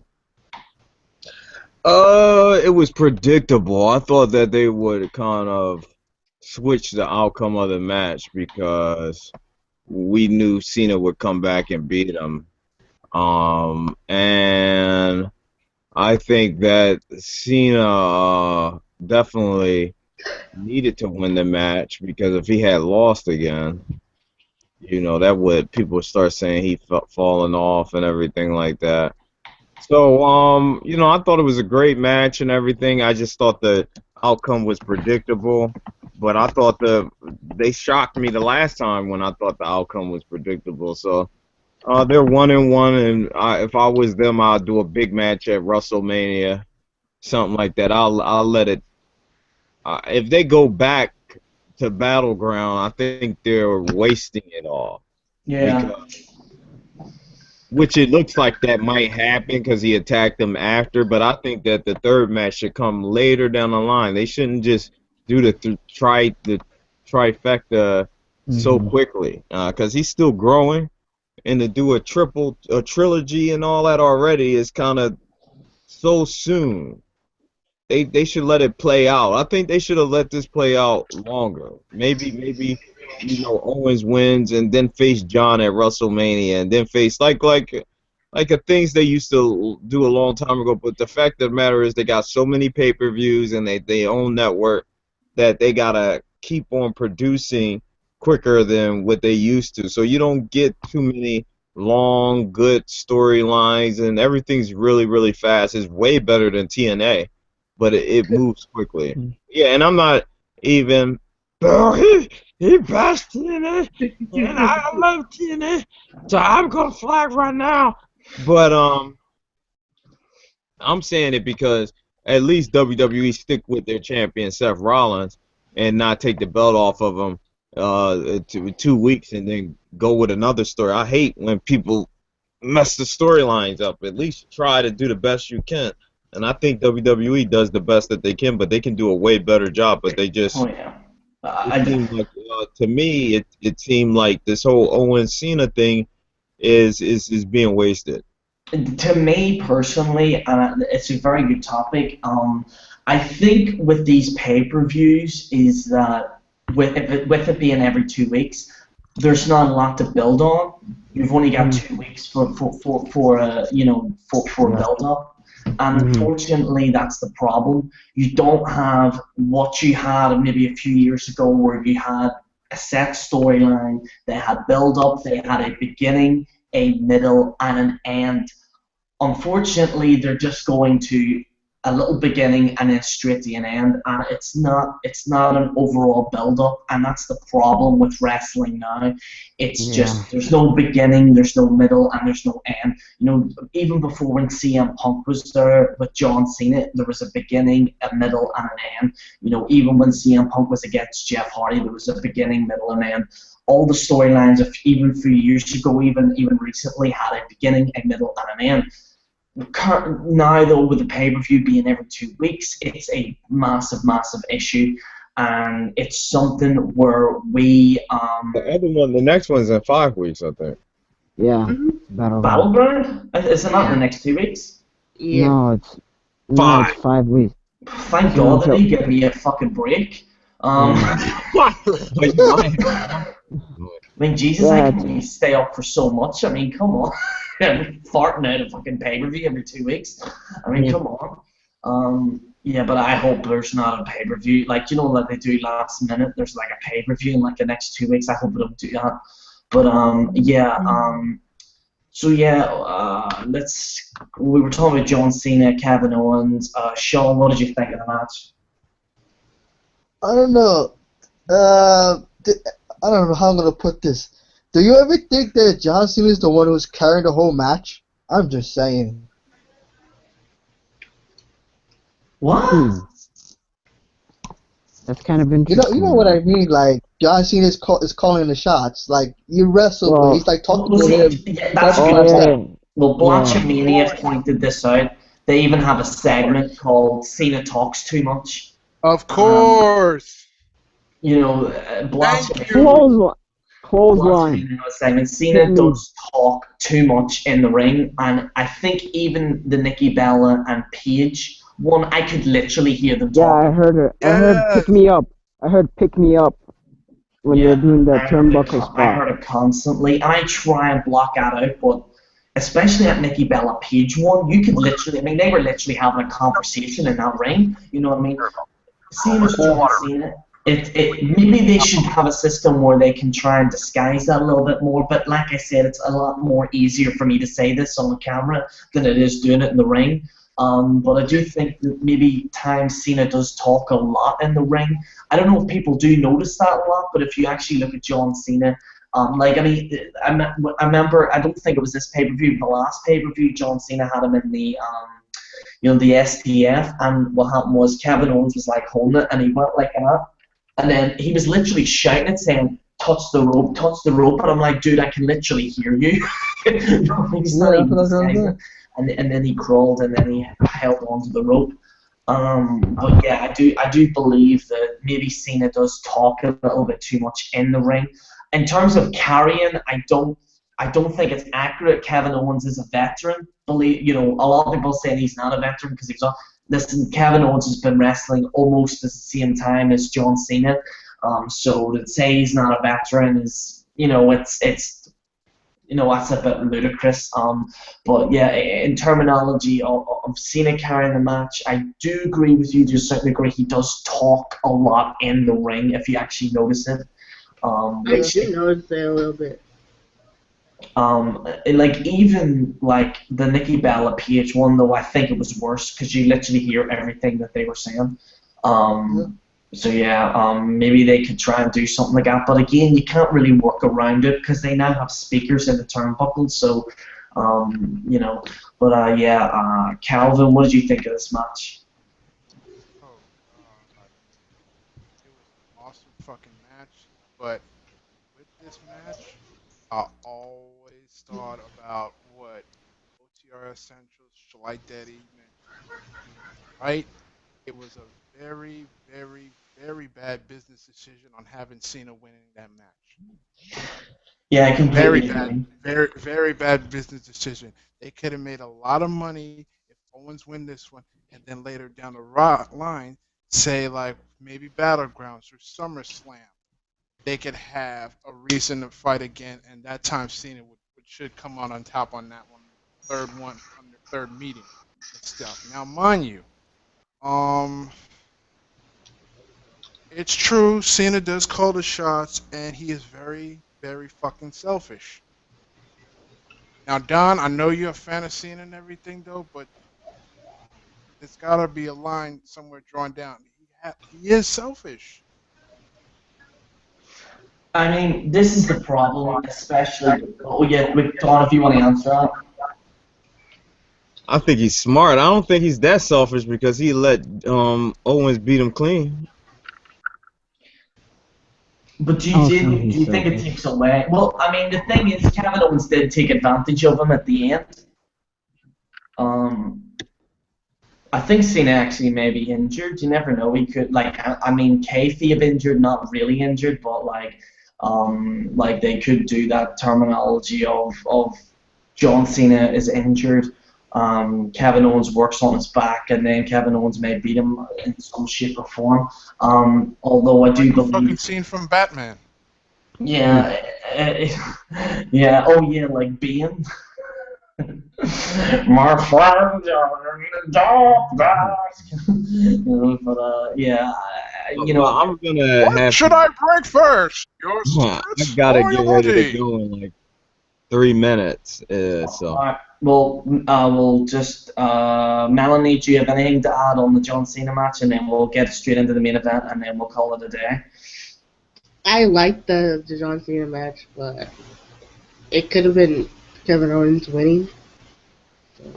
Speaker 2: It was predictable. I thought that they would kind of switch the outcome of the match because we knew Cena would come back and beat him. And I think that Cena definitely needed to win the match because if he had lost again, you know, that would, people would start saying he falling off and everything like that. So, you know, I thought it was a great match and everything. I just thought the outcome was predictable. But I thought they shocked me the last time when I thought the outcome was predictable. So, they're 1-1, and if I was them, I'd do a big match at WrestleMania, something like that. I'll let it. If they go back to Battleground, I think they're wasting it all.
Speaker 1: Yeah.
Speaker 2: Because, which it looks like that might happen because he attacked them after, but I think that the third match should come later down the line. They shouldn't just do the trifecta so quickly, because he's still growing, and to do a trilogy and all that already is kind of so soon. They should let it play out. I think they should have let this play out longer. Maybe Owens wins and then face John at WrestleMania and then face like the things they used to do a long time ago. But the fact of the matter is they got so many pay-per-views and they own network that they gotta keep on producing quicker than what they used to. So you don't get too many long, good storylines, and everything's really, really fast. It's way better than TNA. But it moves quickly. Yeah, and I'm not even. Bro, he bashed TNA, and I love TNA, so I'm gonna flag right now. But I'm saying it because at least WWE stick with their champion Seth Rollins and not take the belt off of him 2 weeks and then go with another story. I hate when people mess the storylines up. At least try to do the best you can. And I think WWE does the best that they can, but they can do a way better job. But they just, to me, it seemed like this whole Owens Cena thing is being wasted.
Speaker 1: To me personally, it's a very good topic. I think with these pay-per-views is that with it being every 2 weeks, there's not a lot to build on. You've only got 2 weeks for build up. And unfortunately, that's the problem. You don't have what you had maybe a few years ago where you had a set storyline, they had build-up, they had a beginning, a middle, and an end. Unfortunately, they're just going to a little beginning and then straight to an end, and it's not an overall build-up, and that's the problem with wrestling now. It's just there's no beginning, there's no middle, and there's no end. Even before when CM Punk was there with John Cena, there was a beginning, a middle, and an end. Even when CM Punk was against Jeff Hardy, there was a beginning, middle, and end. All the storylines of even a few years ago, even recently, had a beginning, a middle, and an end. Now, though, with the pay-per-view being every 2 weeks, it's a massive, massive issue, and it's something where we
Speaker 2: the next one's in 5 weeks, I think.
Speaker 5: Yeah.
Speaker 1: Battleground? Is it not in the next 2 weeks?
Speaker 4: Yeah.
Speaker 5: No, it's 5 weeks.
Speaker 1: Thank God that you give me a fucking break. I mean, Jesus, I can stay up for so much. I mean, come on. Farting out a fucking pay-per-view every 2 weeks. I mean, come on. Yeah, but I hope there's not a pay-per-view. Like, like they do last minute, there's like a pay-per-view in like the next 2 weeks. I hope they don't do that. But, we were talking about John Cena, Kevin Owens. Sean, what did you think of the match?
Speaker 6: I don't know. I don't know how I'm going to put this. Do you ever think that John Cena is the one who's carrying the whole match? I'm just saying.
Speaker 1: What?
Speaker 5: That's kind of interesting.
Speaker 6: You know what I mean? Like, John Cena is calling the shots. Like, you wrestle, but he's like talking to him.
Speaker 1: Yeah, that's good. Well, Blatchamania pointed this out. They even have a segment called Cena Talks Too Much.
Speaker 7: Of course.
Speaker 1: Blatchamania. Clothesline. Cena does talk too much in the ring, and I think even the Nikki Bella and Paige one, I could literally hear them talk.
Speaker 5: Yeah, I heard it. I heard pick me up. I heard pick me up when they're doing that turnbuckle spot.
Speaker 1: I heard it constantly, and I try and block that out, but especially at Nikki Bella Paige one, you could literally, I mean, they were literally having a conversation in that ring, you know what I mean? Cena's John Cena. Maybe they should have a system where they can try and disguise that a little bit more, but like I said, it's a lot more easier for me to say this on the camera than it is doing it in the ring. But I do think that maybe times Cena does talk a lot in the ring. I don't know if people do notice that a lot, but if you actually look at John Cena, I remember, I don't think it was this pay-per-view, the last pay-per-view, John Cena had him in the the STF, and what happened was Kevin Owens was like holding it, and he went like that. And then he was literally shouting it, saying, touch the rope. And I'm like, dude, I can literally hear you. No, he's not even disguising it. And then he crawled, and then he held onto the rope. But yeah, I do believe that maybe Cena does talk a little bit too much in the ring. In terms of carrying, I don't think it's accurate. Kevin Owens is a veteran. A lot of people saying he's not a veteran because he's not. Listen, Kevin Owens has been wrestling almost at the same time as John Cena. So to say he's not a veteran is, it's that's a bit ludicrous. But yeah, in terminology of Cena carrying the match, I do agree with you to a certain degree. He does talk a lot in the ring if you actually notice it.
Speaker 4: I do notice it a little bit.
Speaker 1: Even the Nikki Bella PH one, though, I think it was worse because you literally hear everything that they were saying. So yeah, maybe they could try and do something like that. But again, you can't really work around it because they now have speakers in the turnbuckles. So, But yeah, Calvin, what did you think of this match?
Speaker 7: Oh, it was an awesome fucking match. But with this match, I always thought about what OTRS Central's July Daddy mentioned. Right? It was a very, very, very bad business decision on having Cena winning that match.
Speaker 1: Yeah, I completely
Speaker 7: Very bad, very bad business decision. They could have made a lot of money if Owens win this one, and then later down the line, say like maybe Battlegrounds or SummerSlam, they could have a reason to fight again, and that time Cena should come on top on that one, on the third meeting and stuff. Now, mind you, it's true, Cena does call the shots, and he is very, very fucking selfish. Now, Don, I know you're a fan of Cena and everything, though, but there's gotta be a line somewhere drawn down. He is selfish.
Speaker 1: I mean, this is the problem, especially. Oh yeah, Don, if you want to answer that.
Speaker 2: I think he's smart. I don't think he's that selfish because he let Owens beat him clean.
Speaker 1: But do you think it takes away? Well, I mean, the thing is, Kevin Owens did take advantage of him at the end. I think Cena actually may be injured. You never know. He could, kayfabe injured, not really injured, but they could do that terminology of John Cena is injured. Kevin Owens works on his back, and then Kevin Owens may beat him in some shape or form. Although I do believe.
Speaker 7: Fucking scene from Batman.
Speaker 1: Yeah, yeah. Oh yeah, like Bane. My friends are in the dark. But yeah,
Speaker 2: I'm gonna
Speaker 7: what should I break first? Your
Speaker 2: I gotta get ready to go in like 3 minutes. So.
Speaker 1: Alright, well, we'll just Melanie, do you have anything to add on the John Cena match, and then we'll get straight into the main event, and then we'll call it a day.
Speaker 4: I like the John Cena match, but it could have been Kevin Owens winning.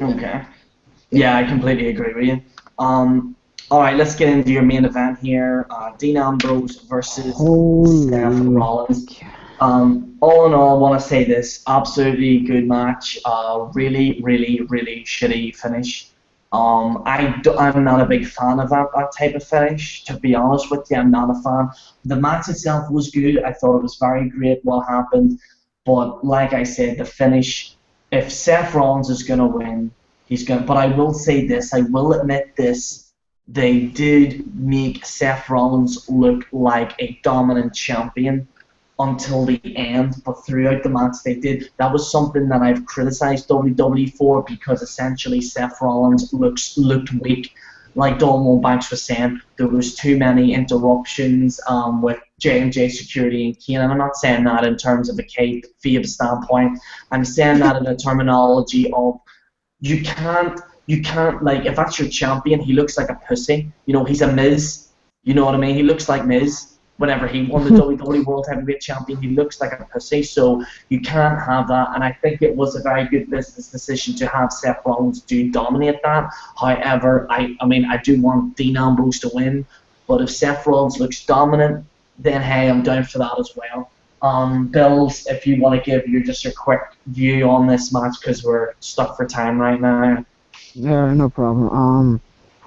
Speaker 1: Okay. Yeah, I completely agree with you. Alright, let's get into your main event here. Dean Ambrose versus Seth Rollins. All in all, I want to say this. Absolutely good match. Really, really, really shitty finish. I'm not a big fan of that type of finish. To be honest with you, I'm not a fan. The match itself was good. I thought it was very great what happened. But like I said, the finish, if Seth Rollins is going to win, he's going to... But I will say this. I will admit this. They did make Seth Rollins look like a dominant champion until the end, but throughout the match they did. That was something that I've criticized WWE for, because essentially Seth Rollins looked weak. Like Dolph Banks was saying, there was too many interruptions with J&J Security and Kane, and I'm not saying that in terms of a kayfabe standpoint. I'm saying that in a terminology of you can't like, if that's your champion, he looks like a pussy. He's a Miz. You know what I mean? He looks like Miz. Whenever he won the WWE World Heavyweight Championship, he looks like a pussy, so you can't have that. And I think it was a very good business decision to have Seth Rollins dominate that. However, I do want Dean Ambrose to win, But if Seth Rollins looks dominant, then hey, I'm down for that as well. Bills, if you want to give your quick view on this match, because we're stuck for time right now.
Speaker 5: Yeah, no problem.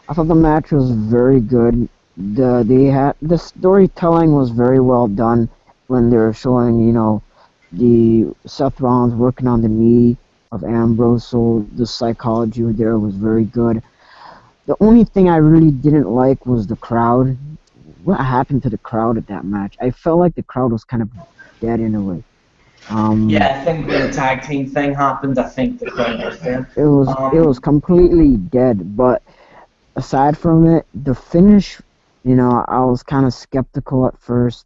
Speaker 5: I thought the match was very good. The storytelling was very well done when they were showing, the Seth Rollins working on the knee of Ambrose, so the psychology there was very good. The only thing I really didn't like was the crowd. What happened to the crowd at that match? I felt like the crowd was kind of dead in a way.
Speaker 1: Yeah, I think when the tag team thing happened, I think the crowd was dead.
Speaker 5: It was completely dead. But aside from it, the finish, I was kind of skeptical at first.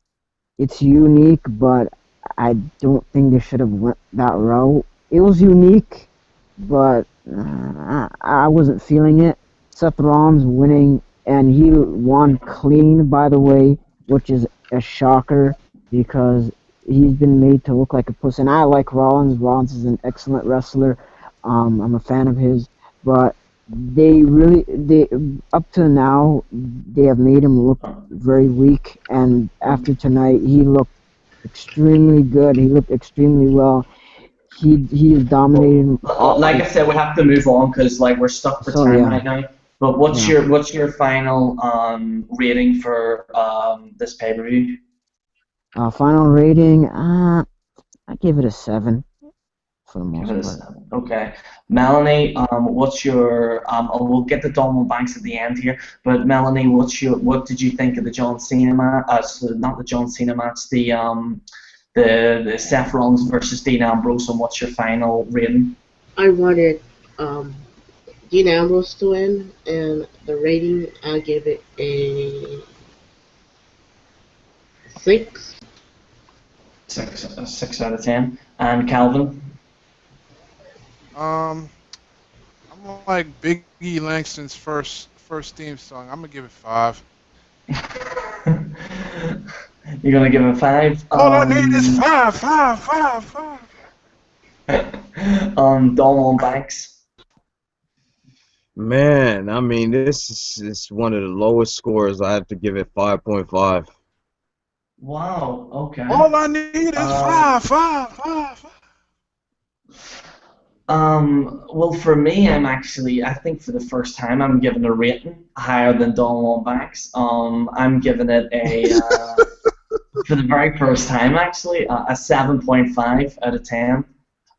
Speaker 5: It's unique, but I don't think they should have went that route. It was unique, but I wasn't feeling it. Seth Rollins winning, and he won clean, by the way, which is a shocker because he's been made to look like a puss. And I like Rollins. Rollins is an excellent wrestler. I'm a fan of his, but they up to now they have made him look very weak. And after tonight, he looked extremely good. He looked extremely well. He is dominating.
Speaker 1: Like I said, we have to move on because we're stuck for time right now. But what's your final rating for this pay-per-view?
Speaker 5: Final rating, I give it a 7 for the most part.
Speaker 1: Okay, Melanie, what's your? We'll get to Donald Banks at the end here, but Melanie, what did you think of the John Cena match? Not the John Cena match, the Seth Rollins versus Dean Ambrose, and what's your final rating?
Speaker 4: I wanted Dean Ambrose to win, and the rating, I give it a 6.
Speaker 1: 6 out of 10. And Calvin?
Speaker 7: I'm like Biggie Langston's first theme song. I'm gonna give it 5.
Speaker 1: You're gonna give it 5?
Speaker 7: All I need is 5.
Speaker 1: Donald Banks.
Speaker 2: Man, I mean, this is one of the lowest scores. I have to give it 5.5.
Speaker 1: Wow. Okay.
Speaker 7: All I need is 5.
Speaker 1: Well, for me, I think for the first time, I'm giving a rating higher than Donald Banks. I'm giving it for the very first time, actually, a 7.5 out of 10.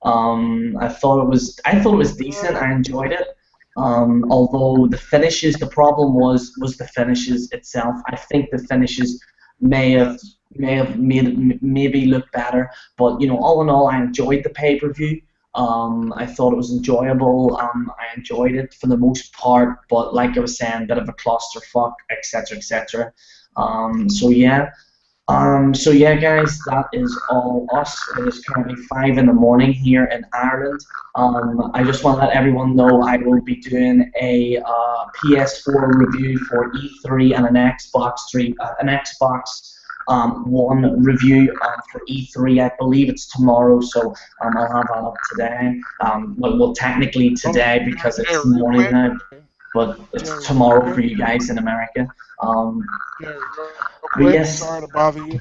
Speaker 1: I thought it was decent. I enjoyed it. Although the finishes, the problem was the finishes itself. I think the finishes may have made it maybe look better, but all in all, I enjoyed the pay-per-view. I thought it was enjoyable. I enjoyed it for the most part, but like I was saying, a bit of a clusterfuck, etc., etc. So yeah, guys, that is all us. It is currently 5 in the morning here in Ireland. I just want to let everyone know I will be doing a PS4 review for E3 and an Xbox One review for E3. I believe it's tomorrow, so I'll have that up today. Well, technically today because it's morning now, but it's tomorrow for you guys in America. Yes.
Speaker 7: Sorry to bother you.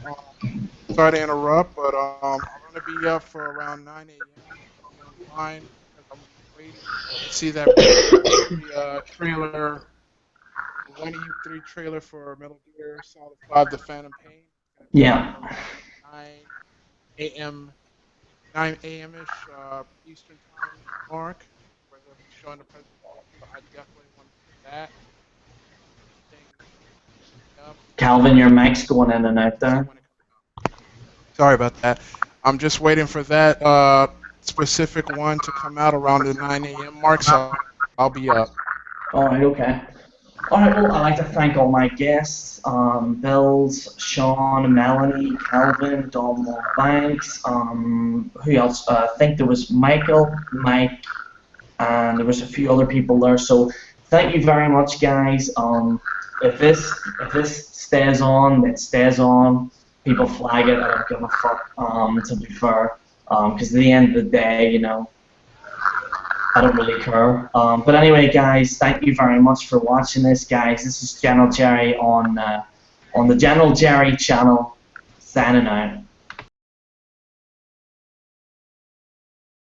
Speaker 7: Sorry to interrupt, but I'm gonna be up for around 9 a.m. online. I'm waiting to see that trailer, the 1 EU3 trailer for Metal Gear Solid 5: The Phantom Pain.
Speaker 1: Yeah.
Speaker 7: 9 a.m.-ish Eastern Time mark, where they'll be showing the presentation. So I definitely want to see that.
Speaker 1: Calvin, your mic's going in and out there.
Speaker 7: Sorry about that. I'm just waiting for that specific one to come out around the 9 a.m. mark, so I'll be up.
Speaker 1: All right, okay. All right, well, I'd like to thank all my guests, Bills, Sean, Melanie, Calvin, Donald Banks, who else? I think there was Michael, Mike, and there was a few other people there. So thank you very much, guys. If this stays on, it stays on. People flag it. I don't give a fuck. To be fair, because at the end of the day, I don't really care. But anyway, guys, thank you very much for watching this, guys. This is General Jerry on the General Jerry channel, signing out.